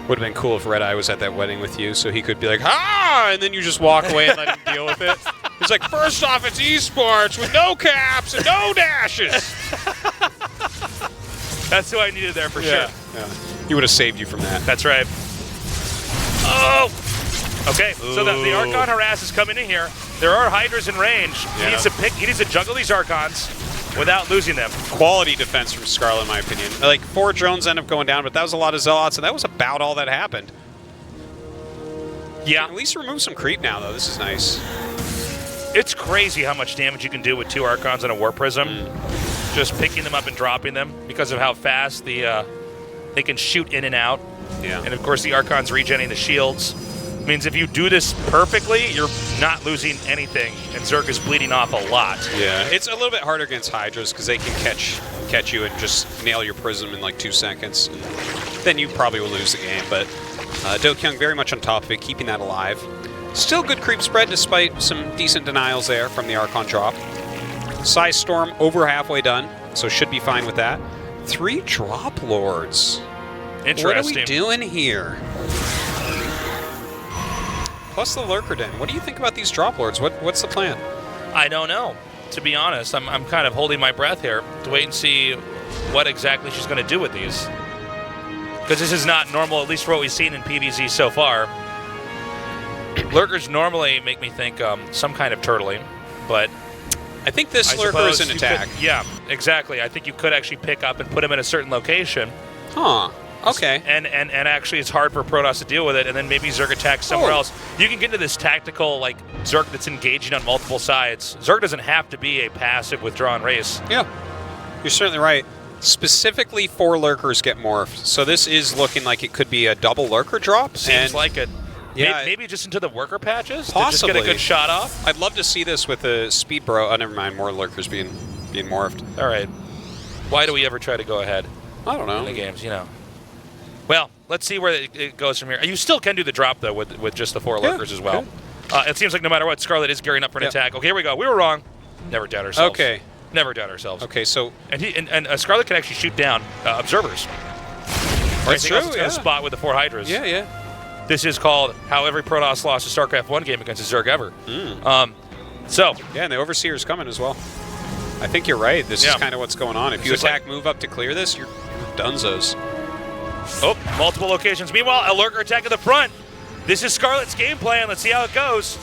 Would have been cool if Red Eye was at that wedding with you, so he could be like, "Ah!" and then you just walk away and let him deal with it. He's like, "First off, it's esports with no caps and no dashes." That's who I needed there for sure. Yeah. He would have saved you from that. That's right. Oh! Okay, so the Archon harass is coming in here. There are Hydras in range. Yeah. He needs to juggle these Archons without losing them. Quality defense from Scarlett, in my opinion. Like, 4 drones end up going down, but that was a lot of Zealots, and that was about all that happened. Yeah. At least remove some creep now, though. This is nice. It's crazy how much damage you can do with 2 Archons on a War Prism. Just picking them up and dropping them because of how fast they can shoot in and out. Yeah. And of course the Archon's regenerating the shields. Means if you do this perfectly, you're not losing anything, and Zerg is bleeding off a lot. Yeah, it's a little bit harder against Hydras because they can catch you and just nail your Prism in like 2 seconds. And then you probably will lose the game, but DoKyung very much on top of it, keeping that alive. Still good creep spread despite some decent denials there from the Archon drop. Size Storm over halfway done, so should be fine with that. 3 Drop Lords. Interesting. What are we doing here? Plus the Lurker Den. What do you think about these Drop Lords? What's the plan? I don't know. To be honest, I'm kind of holding my breath here to wait and see what exactly she's going to do with these. Because this is not normal, at least for what we've seen in PvZ so far. Lurkers normally make me think some kind of turtling, but I think this Lurker is an attack. Yeah, exactly. I think you could actually pick up and put him in a certain location. Huh. Okay. And actually it's hard for Protoss to deal with it, and then maybe Zerg attacks somewhere else. You can get into this tactical, like, Zerg that's engaging on multiple sides. Zerg doesn't have to be a passive withdrawn race. Yeah. You're certainly right. Specifically 4 Lurkers get morphed. So this is looking like it could be a double Lurker drop. Seems like it. Yeah, maybe just into the worker patches? Possibly. To just get a good shot off? I'd love to see this with a Speed Bro. Oh, never mind. More Lurkers being morphed. All right. Why do we ever try to go ahead? I don't know. In the games, you know. Well, let's see where it goes from here. You still can do the drop, though, with just the 4 lurkers as well. It seems like no matter what, Scarlett is gearing up for an attack. Okay, here we go. We were wrong. Never doubt ourselves. Okay. Never doubt ourselves. Okay, so... And Scarlett can actually shoot down observers. That's true, yeah. Spot with the 4 Hydras. Yeah, yeah. This is called how every Protoss lost a StarCraft 1 game against a Zerg ever. Yeah, and the Overseer's coming as well. I think you're right. This is kind of what's going on. If you attack, move up to clear this, you're dunzos. Oh, multiple locations. Meanwhile, a lurker attack at the front. This is Scarlett's game plan. Let's see how it goes.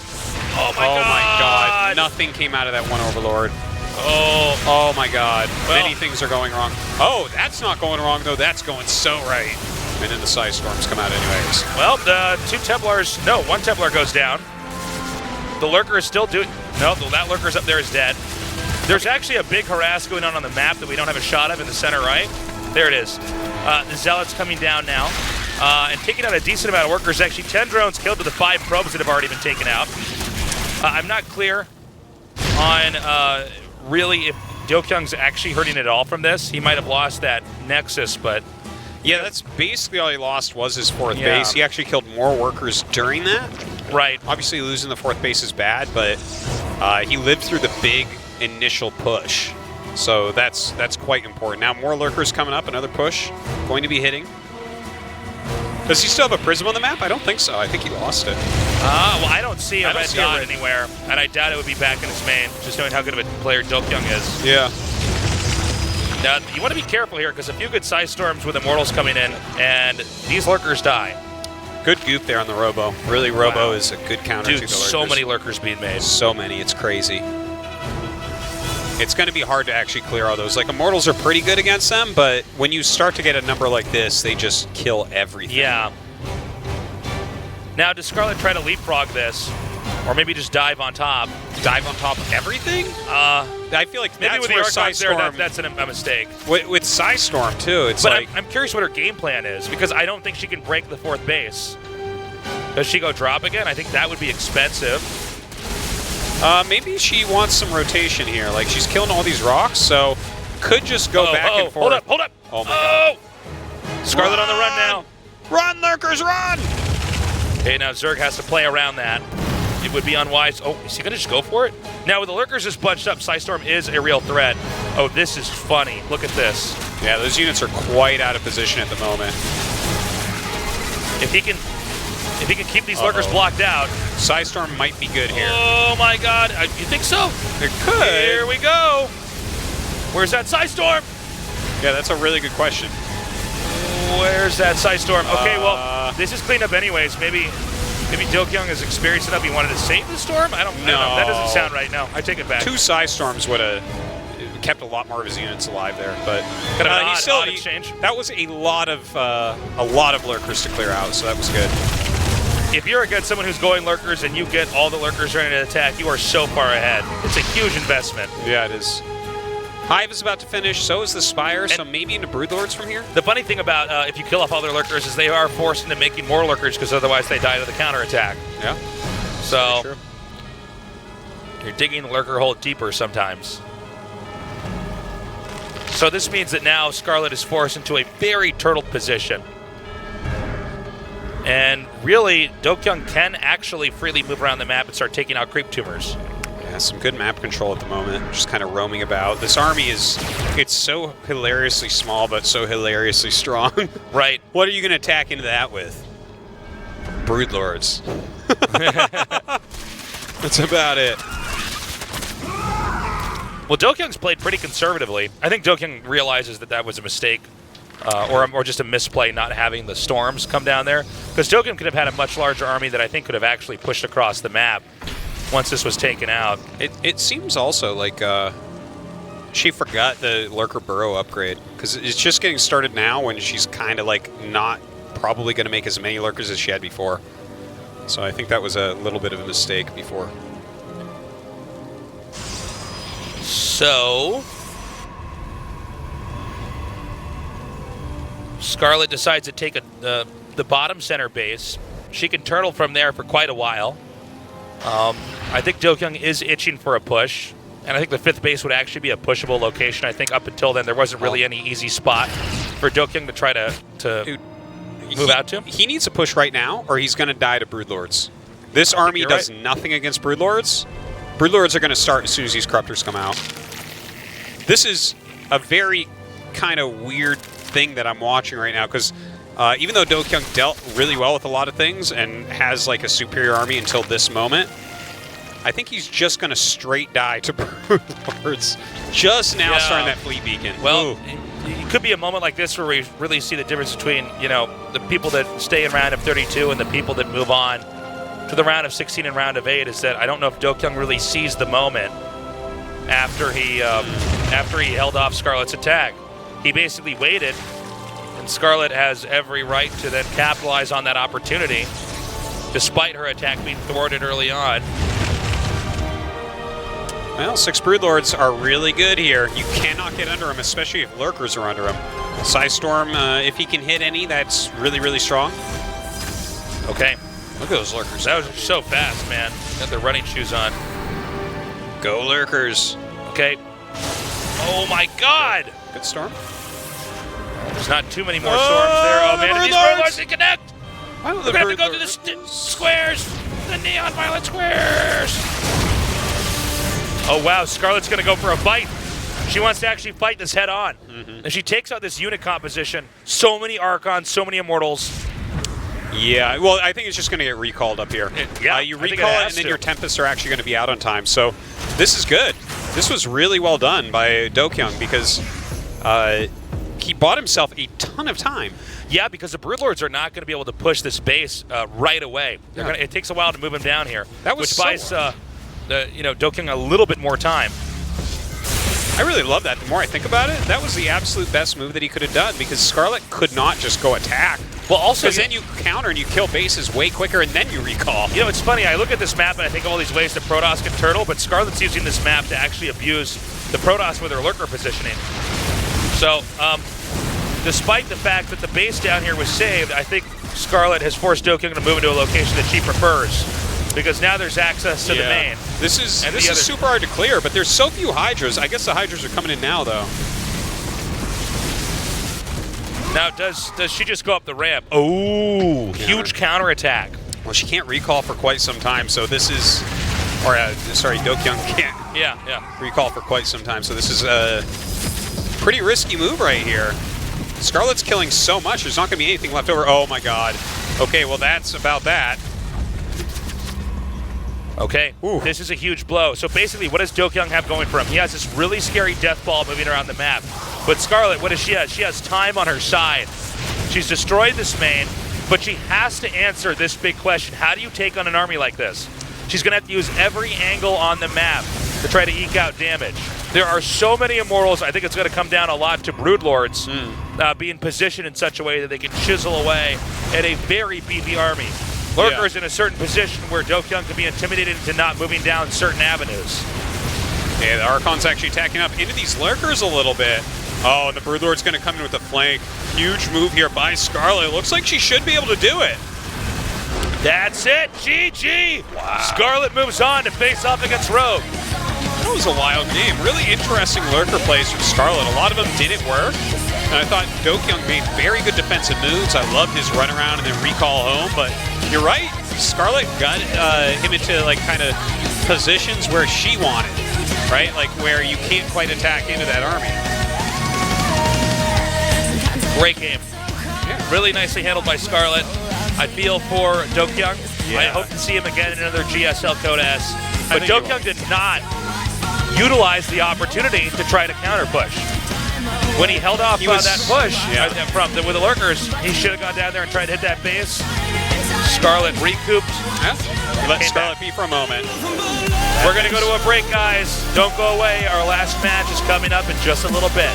Oh my god. Nothing came out of that one Overlord. Oh my god. Well, many things are going wrong. Oh, that's not going wrong, though. That's going so right. And then the Psy Storms come out anyways. Well, the 2 Templars, no, 1 Templar goes down. The lurker is still doing, no, that lurker's up there is dead. There's actually a big harass going on the map that we don't have a shot of in the center right. There it is. The Zealot's coming down now. And taking out a decent amount of workers. Actually, 10 drones killed to the 5 probes that have already been taken out. I'm not clear on really if DoKyung's actually hurting at all from this. He might have lost that Nexus, but... Yeah, that's basically all he lost was his 4th base. He actually killed more workers during that. Right. Obviously, losing the 4th base is bad, but he lived through the big initial push. So that's quite important. Now, more lurkers coming up, another push going to be hitting. Does he still have a prism on the map? I don't think so. I think he lost it. Well, I don't see a red dot anywhere, and I doubt it would be back in his main, just knowing how good of a player DoKyung is. Yeah. Now, you want to be careful here, because a few good Psy Storms with Immortals coming in, and these lurkers die. Good goop there on the Robo. Really, Robo is a good counter to the lurkers. So many lurkers being made. So many. It's crazy. It's going to be hard to actually clear all those. Like, Immortals are pretty good against them, but when you start to get a number like this, they just kill everything. Yeah. Now, does Scarlett try to leapfrog this? Or maybe just dive on top? Dive on top of everything? I feel like maybe that's with where the Psy Storm... that's a mistake. With Psy Storm, too, it's but like... I'm curious what her game plan is, because I don't think she can break the 4th base. Does she go drop again? I think that would be expensive. Maybe she wants some rotation here. Like, she's killing all these rocks, so could just go back and forth. Hold up. Oh, my God. Scarlett on the run now. Run, lurkers, run! Okay, now Zerg has to play around that. It would be unwise. Oh, is he going to just go for it? Now, with the lurkers just bunched up, Psy Storm is a real threat. Oh, this is funny. Look at this. Yeah, those units are quite out of position at the moment. If he can keep these lurkers blocked out. Psy Storm might be good here. Oh, my God. You think so? It could. Here we go. Where's that Psy Storm? Yeah, that's a really good question. Where's that Psy Storm? Okay, well, this is cleaned up anyways. Maybe DoKyung is experienced enough he wanted to save the storm? I don't know. That doesn't sound right. No, I take it back. 2 Psy Storms would have kept a lot more of his units alive there, but kind of odd exchange. That was a lot of lurkers to clear out, so that was good. If you're someone who's going lurkers and you get all the lurkers ready to attack, you are so far ahead. It's a huge investment. Yeah, it is. Hive is about to finish, so is the Spire, so maybe into Broodlords from here? The funny thing about if you kill off all their lurkers is they are forced into making more lurkers because otherwise they die to the counterattack. Yeah. So you're digging the lurker hole deeper sometimes. So this means that now Scarlett is forced into a very turtled position. And really, DoKyung can actually freely move around the map and start taking out creep tumors. Yeah, some good map control at the moment, just kind of roaming about. This army it's so hilariously small, but so hilariously strong. Right. What are you going to attack into that with? Broodlords. That's about it. Well, DoKyung's played pretty conservatively. I think DoKyung realizes that was a mistake, or just a misplay not having the storms come down there. Because DoKyung could have had a much larger army that I think could have actually pushed across the map once this was taken out. It seems also like she forgot the Lurker Burrow upgrade, because it's just getting started now when she's kind of like not probably going to make as many Lurkers as she had before. So I think that was a little bit of a mistake before. So Scarlett decides to take the bottom center base. She can turtle from there for quite a while. I think DoKyung is itching for a push, and I think the 5th base would actually be a pushable location. I think up until then there wasn't really any easy spot for DoKyung to try to... Dude, move out to him? He needs to push right now, or he's going to die to Broodlords. This army does nothing against Broodlords. Broodlords are going to start as soon as these Corruptors come out. This is a very kind of weird thing that I'm watching right now, because even though DoKyung dealt really well with a lot of things and has like a superior army until this moment, I think he's just going to straight die to Broodlords. Just now starting that fleet beacon. Well, it could be a moment like this where we really see the difference between, you know, the people that stay in round of 32 and the people that move on to the round of 16 and round of 8, is that I don't know if DoKyung really sees the moment after he held off Scarlett's attack. He basically waited, and Scarlett has every right to then capitalize on that opportunity, despite her attack being thwarted early on. Well, 6 Broodlords are really good here. You cannot get under them, especially if Lurkers are under them. Psystorm, if he can hit any, that's really, really strong. Okay. Look at those Lurkers. That was so fast, man. Got their running shoes on. Go Lurkers. Okay. Oh my God! Good storm. There's not too many more storms there. Oh man, these Broodlords, they connect! Why don't We're gonna have to go through the squares! The neon violet squares! Oh wow, Scarlett's gonna go for a fight. She wants to actually fight this head on. And she takes out this unit composition. So many Archons, so many Immortals. Yeah, well, I think it's just going to get recalled up here. Yeah, you recall it, and then your Tempests are actually going to be out on time. So this is good. This was really well done by DoKyung, because he bought himself a ton of time. Yeah, because the Broodlords are not going to be able to push this base right away. It takes a while to move him down here, which buys DoKyung a little bit more time. I really love that. The more I think about it, that was the absolute best move that he could have done, because Scarlett could not just go attack. Well, also, because then you counter and you kill bases way quicker, and then you recall. You know, it's funny. I look at this map and I think of all these ways that Protoss can turtle, but Scarlett's using this map to actually abuse the Protoss with her lurker positioning. So, despite the fact that the base down here was saved, I think Scarlett has forced DoKyung to move into a location that she prefers, because now there's access to the main. This is super hard to clear, but there's so few Hydras. I guess the Hydras are coming in now, though. Now, does she just go up the ramp? Oh, huge counterattack. Well, she can't recall for quite some time, so this is... Or, sorry, DoKyung can't recall for quite some time, so this is a pretty risky move right here. Scarlett's killing so much, there's not going to be anything left over. Oh, my God. Okay, well, that's about that. Okay, this is a huge blow. So basically, what does DoKyung have going for him? He has this really scary death ball moving around the map. But Scarlett, what does she have? She has time on her side. She's destroyed this main, but she has to answer this big question. How do you take on an army like this? She's going to have to use every angle on the map to try to eke out damage. There are so many Immortals, I think it's going to come down a lot to Broodlords being positioned in such a way that they can chisel away at a very beefy army. Lurkers in a certain position where DoKyung can be intimidated into not moving down certain avenues. Yeah, the Archon's actually attacking up into these Lurkers a little bit. Oh, and the Broodlord's going to come in with a flank. Huge move here by Scarlett. Looks like she should be able to do it. That's it. GG. Wow. Scarlett moves on to face off against Rogue. That was a wild game. Really interesting Lurker plays from Scarlett. A lot of them didn't work. And I thought DoKyung made very good defensive moves. I loved his run around and then recall home. But you're right. Scarlett got him into like kind of positions where she wanted, right? Like where you can't quite attack into that army. Great game. Yeah. Really nicely handled by Scarlett. I feel for DoKyung. Yeah. I hope to see him again in another GSL Code S. But DoKyung did not utilize the opportunity to try to counter push. When he held off that push with the Lurkers, he should have gone down there and tried to hit that base. Scarlett recouped. Let Scarlett be for a moment. We're going to go to a break, guys. Don't go away. Our last match is coming up in just a little bit.